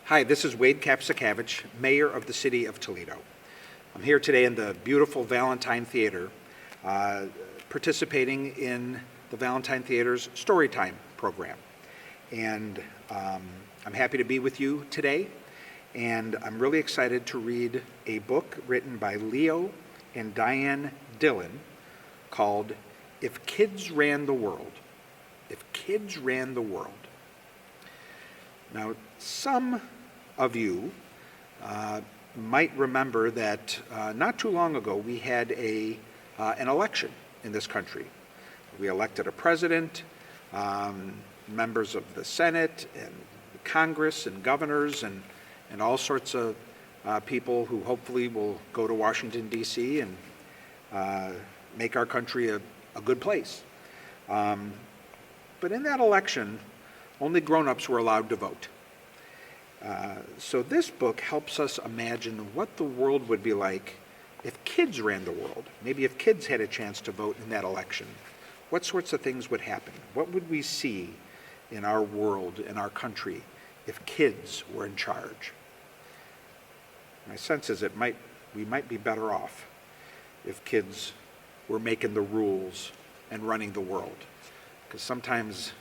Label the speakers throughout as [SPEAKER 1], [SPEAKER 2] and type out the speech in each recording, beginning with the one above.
[SPEAKER 1] Hi, this is Wade Kapszukiewicz, Mayor of the City of Toledo. I'm here today in the beautiful Valentine Theater, participating in the Valentine Theater's Storytime program. And I'm happy to be with you today, and I'm really excited to read a book written by Leo and Diane Dillon called If Kids Ran the World. If Kids Ran the World. Now, some of you might remember that not too long ago we had an election in this country. We elected a president, members of the Senate and Congress and governors and all sorts of people who hopefully will go to Washington, D.C. and make our country a good place. But in that election, only grown-ups were allowed to vote. So this book helps us imagine what the world would be like if kids ran the world. Maybe if kids had a chance to vote in that election. What sorts of things would happen? What would we see in our world, in our country, if kids were in charge? My sense is we might be better off if kids were making the rules and running the world. Because sometimes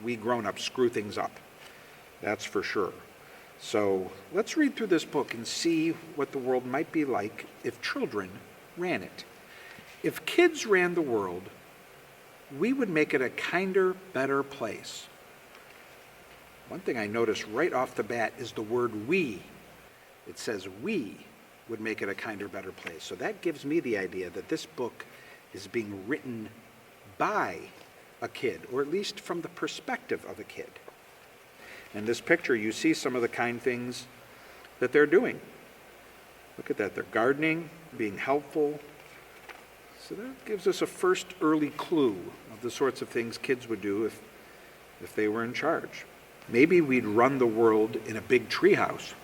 [SPEAKER 1] we grown-ups screw things up. That's for sure. So let's read through this book and see what the world might be like if children ran it. If kids ran the world, we would make it a kinder, better place. One thing I noticed right off the bat is the word we. It says we would make it a kinder, better place. So that gives me the idea that this book is being written by a kid, or at least from the perspective of a kid. In this picture, you see some of the kind things that they're doing. Look at that. They're gardening, being helpful. So that gives us a first early clue of the sorts of things kids would do if they were in charge. Maybe we'd run the world in a big tree house.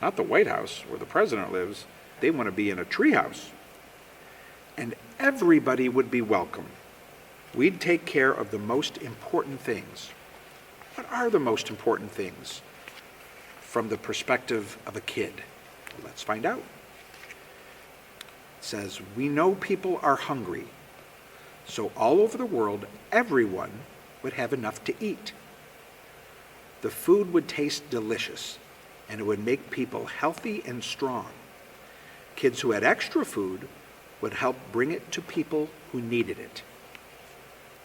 [SPEAKER 1] Not the White House where the president lives. They want to be in a tree house. And everybody would be welcome. We'd take care of the most important things. What are the most important things from the perspective of a kid? Well, let's find out. It says, we know people are hungry, so all over the world, everyone would have enough to eat. The food would taste delicious, and it would make people healthy and strong. Kids who had extra food would help bring it to people who needed it.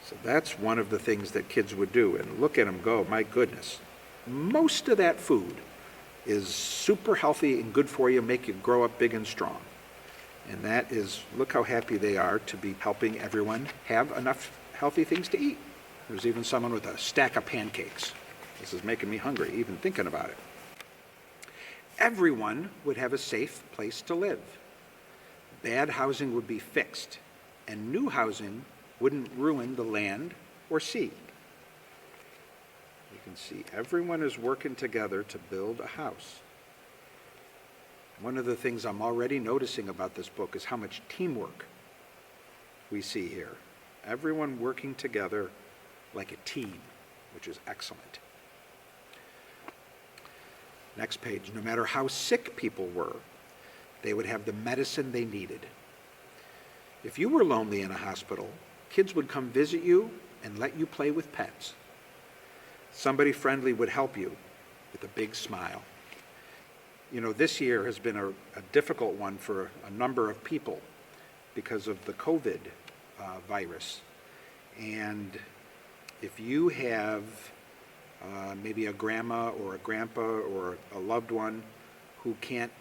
[SPEAKER 1] So that's one of the things that kids would do. And look at them go, my goodness. Most of that food is super healthy and good for you, make you grow up big and strong. And that is, look how happy they are to be helping everyone have enough healthy things to eat. There's even someone with a stack of pancakes. This is making me hungry, even thinking about it. Everyone would have a safe place to live. Bad housing would be fixed, and new housing wouldn't ruin the land or sea. You can see everyone is working together to build a house. One of the things I'm already noticing about this book is how much teamwork we see here. Everyone working together like a team, which is excellent. Next page. No matter how sick people were, they would have the medicine they needed. If you were lonely in a hospital, kids would come visit you and let you play with pets. Somebody friendly would help you with a big smile. You know, this year has been a difficult one for a number of people because of the COVID virus. And if you have maybe a grandma or a grandpa or a loved one who can't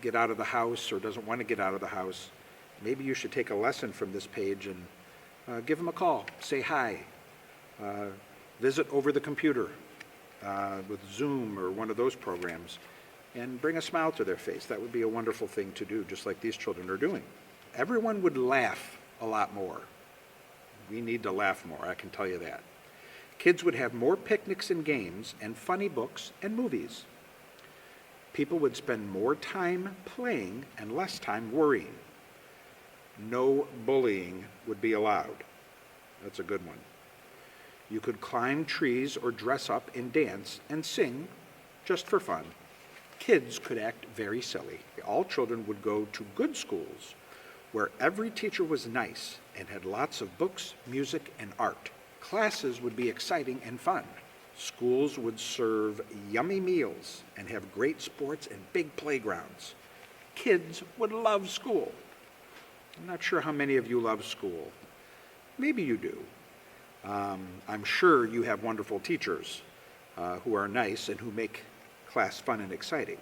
[SPEAKER 1] get out of the house or doesn't want to get out of the house, maybe you should take a lesson from this page and give them a call, say hi, visit over the computer with Zoom or one of those programs, and bring a smile to their face. That would be a wonderful thing to do, just like these children are doing. Everyone would laugh a lot more. We need to laugh more, I can tell you that. Kids would have more picnics and games and funny books and movies. People would spend more time playing and less time worrying. No bullying would be allowed. That's a good one. You could climb trees or dress up and dance and sing just for fun. Kids could act very silly. All children would go to good schools where every teacher was nice and had lots of books, music, and art. Classes would be exciting and fun. Schools would serve yummy meals and have great sports and big playgrounds. Kids would love school. I'm not sure how many of you love school. Maybe you do. I'm sure you have wonderful teachers who are nice and who make class fun and exciting.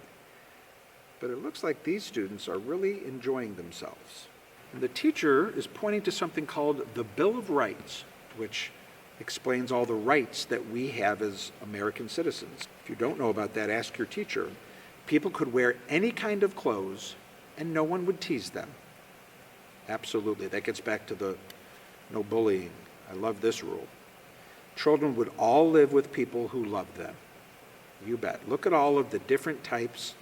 [SPEAKER 1] But it looks like these students are really enjoying themselves. And the teacher is pointing to something called the Bill of Rights, which explains all the rights that we have as American citizens. If you don't know about that, ask your teacher. People could wear any kind of clothes and no one would tease them. Absolutely. That gets back to the no bullying. I love this rule. Children would all live with people who loved them. You bet. Look at all of the different types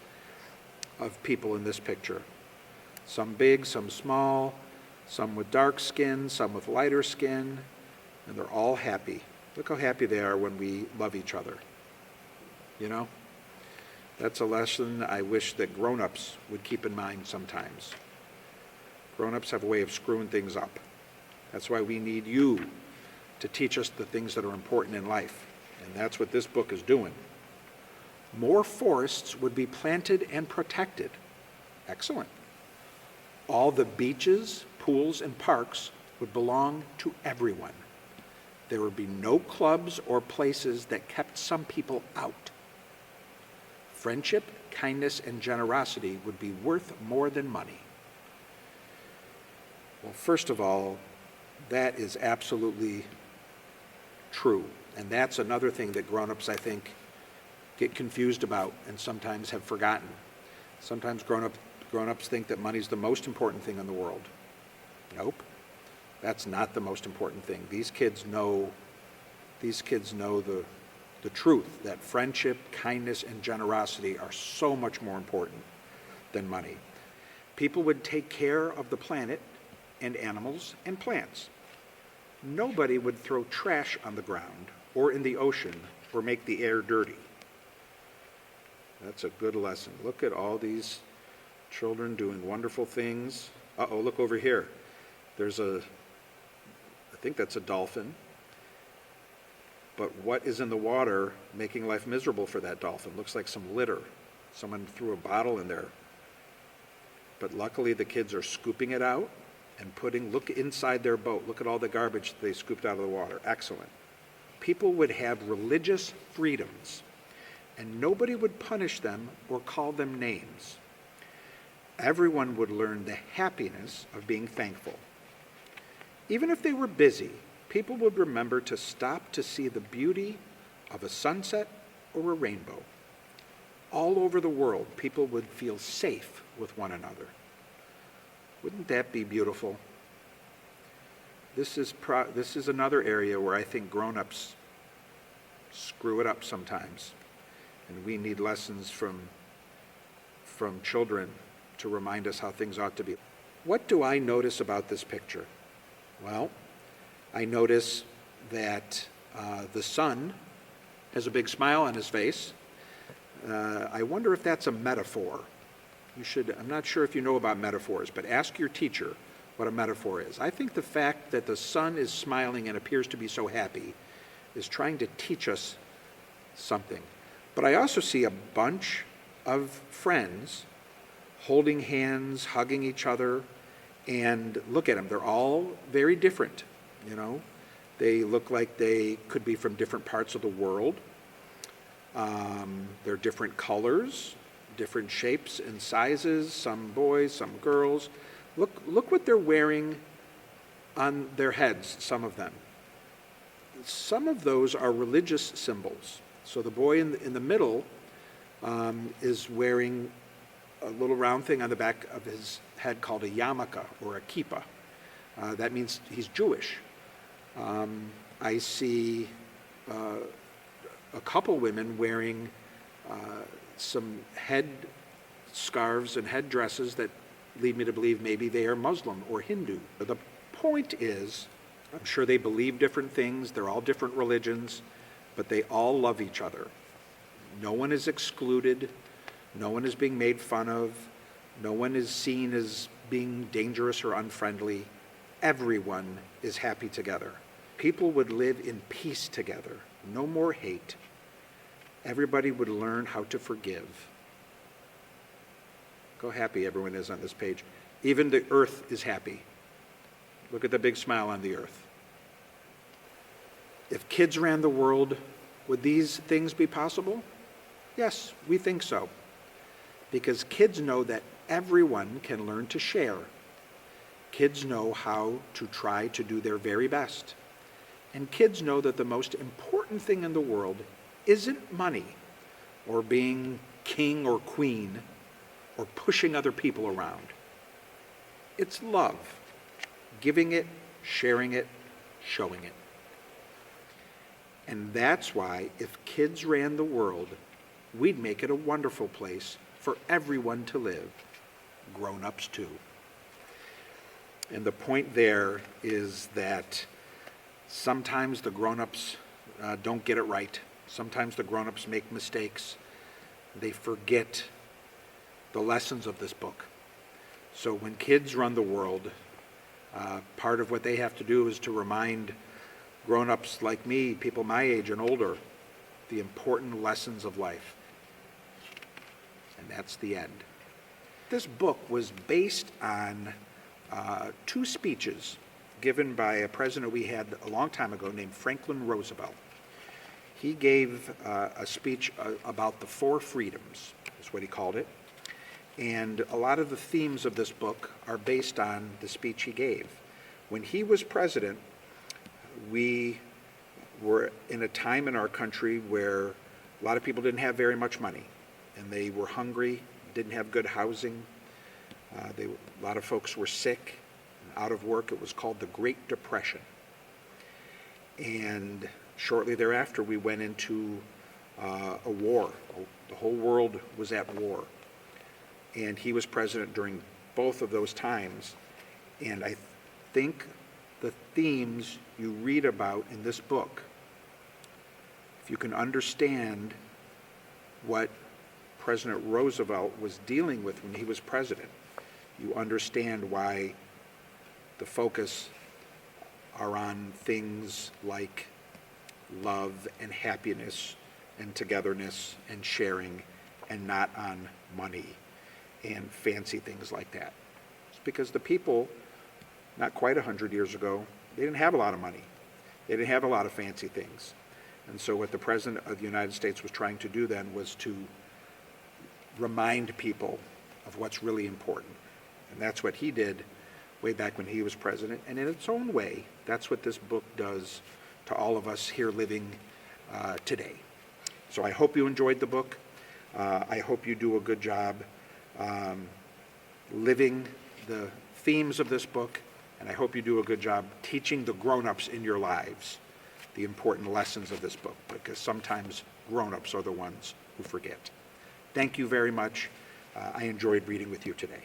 [SPEAKER 1] of people in this picture. Some big, some small, some with dark skin, some with lighter skin, and they're all happy. Look how happy they are when we love each other. You know? That's a lesson I wish that grown-ups would keep in mind sometimes. Grown-ups have a way of screwing things up. That's why we need you to teach us the things that are important in life. And that's what this book is doing. More forests would be planted and protected. Excellent. All the beaches, pools, and parks would belong to everyone. There would be no clubs or places that kept some people out. Friendship, kindness, and generosity would be worth more than money. Well, first of all, that is absolutely true. And that's another thing that grown-ups, I think, get confused about and sometimes have forgotten. Sometimes grown-ups think that money's the most important thing in the world. Nope. That's not the most important thing. These kids know the truth that friendship, kindness, and generosity are so much more important than money. People would take care of the planet and animals and plants. Nobody would throw trash on the ground or in the ocean or make the air dirty. That's a good lesson. Look at all these children doing wonderful things. Uh-oh, look over here. I think that's a dolphin. But what is in the water making life miserable for that dolphin? Looks like some litter. Someone threw a bottle in there. But luckily the kids are scooping it out and look inside their boat. Look at all the garbage they scooped out of the water. Excellent. People would have religious freedoms, and nobody would punish them or call them names. Everyone would learn the happiness of being thankful. Even if they were busy, people would remember to stop to see the beauty of a sunset or a rainbow. All over the world, people would feel safe with one another. Wouldn't that be beautiful? This is another area where I think grown-ups screw it up sometimes. And we need lessons from children to remind us how things ought to be. What do I notice about this picture? Well, I notice that the son has a big smile on his face. I wonder if that's a metaphor. I'm not sure if you know about metaphors, but ask your teacher what a metaphor is. I think the fact that the son is smiling and appears to be so happy is trying to teach us something. But I also see a bunch of friends holding hands, hugging each other, and look at them. They're all very different, you know. They look like they could be from different parts of the world. They're different colors, different shapes and sizes, some boys, some girls. Look what they're wearing on their heads, some of them. Some of those are religious symbols. So the boy in the middle is wearing a little round thing on the back of his head called a yarmulke or a kippah. That means he's Jewish. I see a couple women wearing some head scarves and head dresses that lead me to believe maybe they are Muslim or Hindu. The point is, I'm sure they believe different things, they're all different religions, but they all love each other. No one is excluded. No one is being made fun of. No one is seen as being dangerous or unfriendly. Everyone is happy together. People would live in peace together. No more hate. Everybody would learn how to forgive. Look how happy everyone is on this page. Even the earth is happy. Look at the big smile on the earth. If kids ran the world, would these things be possible? Yes, we think so. Because kids know that everyone can learn to share. Kids know how to try to do their very best. And kids know that the most important thing in the world isn't money or being king or queen or pushing other people around. It's love, giving it, sharing it, showing it. And that's why if kids ran the world, we'd make it a wonderful place for everyone to live, grown-ups too. And the point there is that sometimes the grown-ups don't get it right. Sometimes the grown-ups make mistakes. They forget the lessons of this book. So when kids run the world, part of what they have to do is to remind grown-ups like me, people my age and older, the important lessons of life. And that's the end. This book was based on 2 speeches given by a president we had a long time ago named Franklin Roosevelt. He gave a speech about the 4 freedoms, is what he called it. And a lot of the themes of this book are based on the speech he gave. When he was president, we were in a time in our country where a lot of people didn't have very much money, and they were hungry, didn't have good housing. A lot of folks were sick, out of work. It was called the Great Depression. And shortly thereafter, we went into a war. The whole world was at war. And he was president during both of those times. And I think the themes you read about in this book, if you can understand what President Roosevelt was dealing with when he was president, you understand why the focus are on things like love and happiness and togetherness and sharing, and not on money and fancy things like that. It's because the people, not quite 100 years ago, they didn't have a lot of money. They didn't have a lot of fancy things. And so what the President of the United States was trying to do then was to remind people of what's really important. And that's what he did way back when he was president. And in its own way, that's what this book does to all of us here living today. So I hope you enjoyed the book. I hope you do a good job living the themes of this book, and I hope you do a good job teaching the grown-ups in your lives the important lessons of this book, because sometimes grown-ups are the ones who forget. Thank you very much. I enjoyed reading with you today.